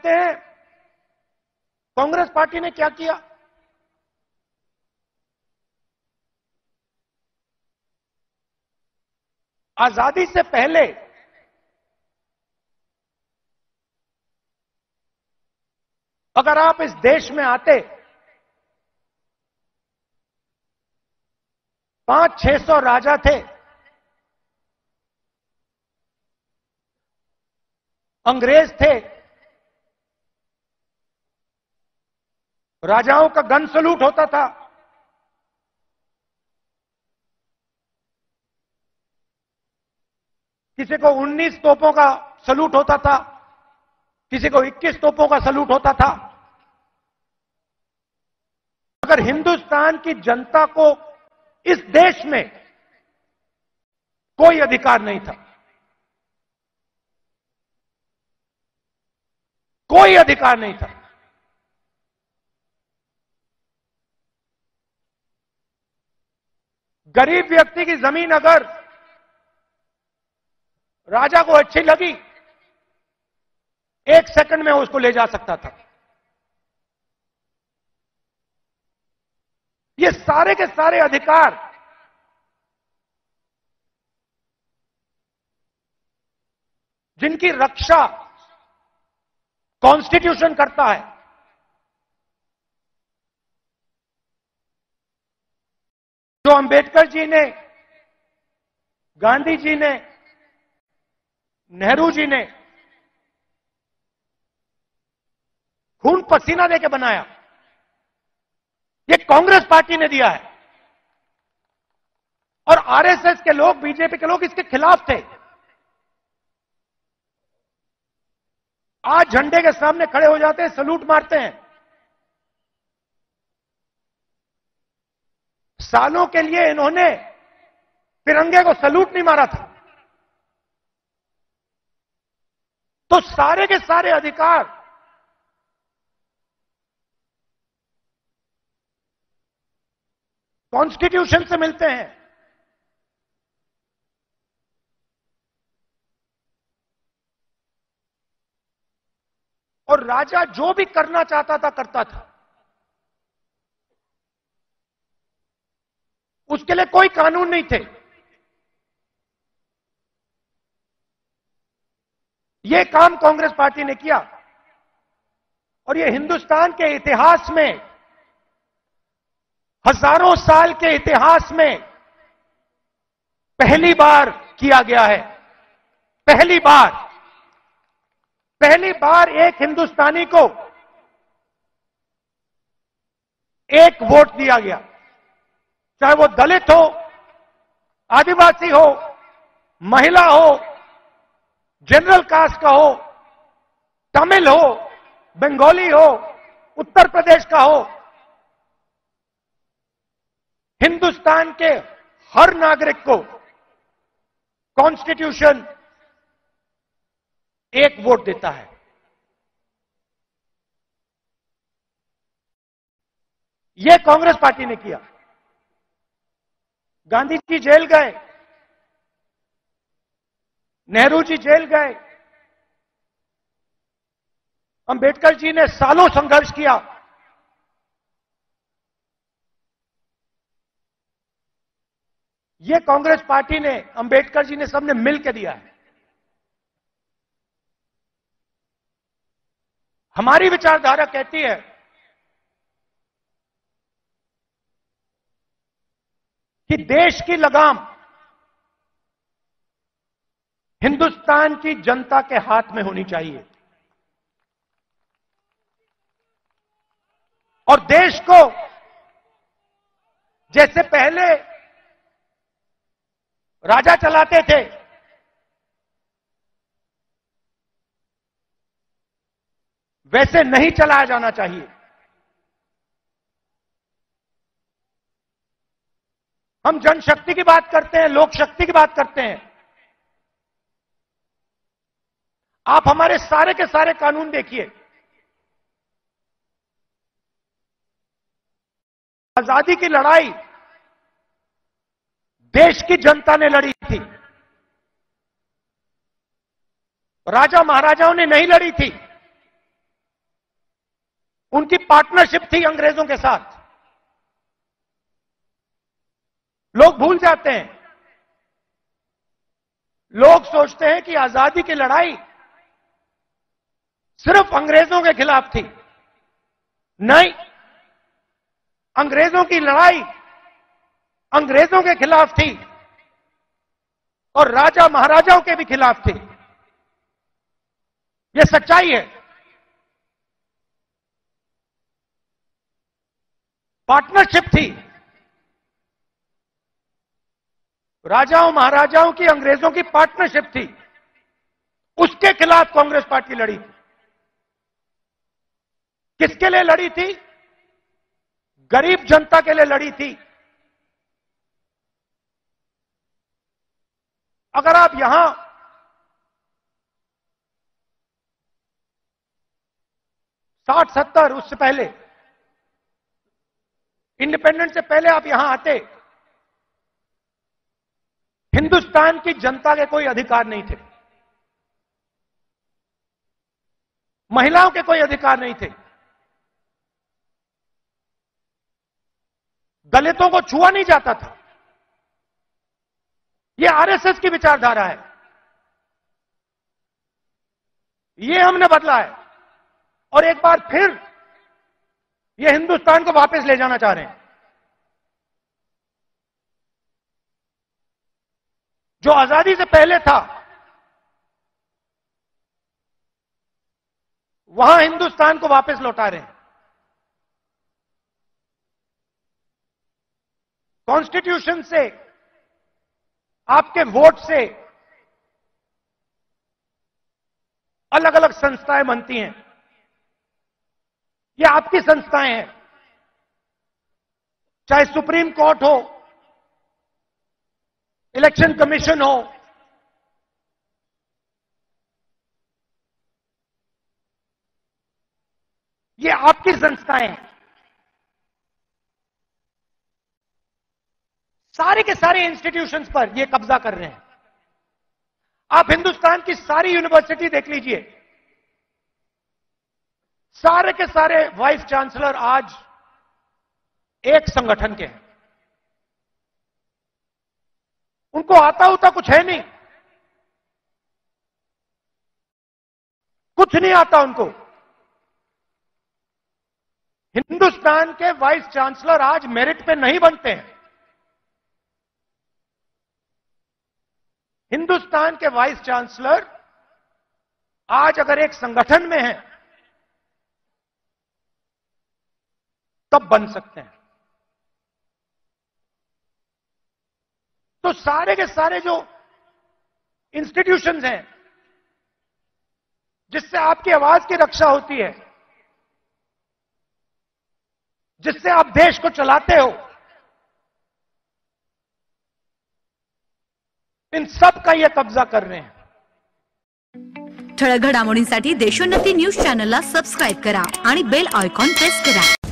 देखते हैं कांग्रेस पार्टी ने क्या किया। आजादी से पहले अगर आप इस देश में आते 500-600 राजा थे, अंग्रेज थे, राजाओं का गन सलूट होता था, किसी को 19 तोपों का सलूट होता था, किसी को 21 तोपों का सलूट होता था। अगर हिंदुस्तान की जनता को इस देश में कोई अधिकार नहीं था, कोई अधिकार नहीं था, गरीब व्यक्ति की जमीन अगर राजा को अच्छी लगी, 1 सेकंड में उसको ले जा सकता था। ये सारे के सारे अधिकार जिनकी रक्षा कॉन्स्टिट्यूशन करता है, जो अंबेडकर जी ने, गांधी जी ने, नेहरू जी ने खून पसीना देके बनाया, ये कांग्रेस पार्टी ने दिया है। और आरएसएस के लोग, बीजेपी के लोग इसके खिलाफ थे। आज झंडे के सामने खड़े हो जाते हैं, सलूट मारते हैं। सालों के लिए इन्होंने तिरंगे को सलूट नहीं मारा था। तो सारे के सारे अधिकार कॉन्स्टिट्यूशन से मिलते हैं। और राजा जो भी करना चाहता था करता था, उसके लिए कोई कानून नहीं थे। यह काम कांग्रेस पार्टी ने किया और यह हिंदुस्तान के इतिहास में, हजारों साल के इतिहास में पहली बार किया गया है। पहली बार एक हिंदुस्तानी को एक वोट दिया गया, चाहे वो दलित हो, आदिवासी हो, महिला हो, जनरल कास्ट का हो, तमिल हो, बंगाली हो, उत्तर प्रदेश का हो। हिंदुस्तान के हर नागरिक को कॉन्स्टिट्यूशन एक वोट देता है। यह कांग्रेस पार्टी ने किया। गांधी जी जेल गए, नेहरू जी जेल गए, अंबेडकर जी ने सालों संघर्ष किया। यह कांग्रेस पार्टी ने, अंबेडकर जी ने, सबने मिलकर दिया है। हमारी विचारधारा कहती है कि देश की लगाम हिंदुस्तान की जनता के हाथ में होनी चाहिए और देश को जैसे पहले राजा चलाते थे, वैसे नहीं चलाया जाना चाहिए। हम जनशक्ति की बात करते हैं, लोक शक्ति की बात करते हैं। आप हमारे सारे के सारे कानून देखिए। आजादी की लड़ाई देश की जनता ने लड़ी थी, राजा महाराजाओं ने नहीं लड़ी थी। उनकी पार्टनरशिप थी अंग्रेजों के साथ। लोग भूल जाते हैं, लोग सोचते हैं कि आजादी की लड़ाई सिर्फ अंग्रेजों के खिलाफ थी। नहीं, अंग्रेजों की लड़ाई अंग्रेजों के खिलाफ थी और राजा महाराजाओं के भी खिलाफ थी। यह सच्चाई है। पार्टनरशिप थी, राजाओं महाराजाओं की अंग्रेजों की पार्टनरशिप थी, उसके खिलाफ कांग्रेस पार्टी लड़ी थी। किसके लिए लड़ी थी? गरीब जनता के लिए लड़ी थी। अगर आप यहां साठ 70 उससे पहले, इंडिपेंडेंस से पहले आप यहां आते, हिंदुस्तान की जनता के कोई अधिकार नहीं थे, महिलाओं के कोई अधिकार नहीं थे, दलितों को छुआ नहीं जाता था। यह आरएसएस की विचारधारा है, यह हमने बदला है और एक बार फिर यह हिंदुस्तान को वापस ले जाना चाह रहे हैं। जो आजादी से पहले था वहां हिंदुस्तान को वापस लौटा रहे हैं। कॉन्स्टिट्यूशन से, आपके वोट से अलग अलग संस्थाएं बनती हैं। ये आपकी संस्थाएं हैं, चाहे सुप्रीम कोर्ट हो, इलेक्शन कमीशन हो, ये आपकी संस्थाएं हैं। सारे के सारे इंस्टीट्यूशंस पर ये कब्जा कर रहे हैं। आप हिंदुस्तान की सारी यूनिवर्सिटी देख लीजिए, सारे के सारे वाइस चांसलर आज एक संगठन के हैं। उनको आता होता कुछ है नहीं, कुछ नहीं आता उनको। हिंदुस्तान के वाइस चांसलर आज मेरिट पे नहीं बनते हैं। हिंदुस्तान के वाइस चांसलर आज अगर एक संगठन में हैं तब बन सकते हैं। तो सारे के सारे जो इंस्टीट्यूशंस हैं जिससे आपकी आवाज की रक्षा होती है, जिससे आप देश को चलाते हो, इन सब का ये कब्जा कर रहे हैं। ठळक घडामोडींसाठी देशोन्नती न्यूज चॅनलला सबस्क्राइब करा आणि बेल आयकॉन प्रेस करा।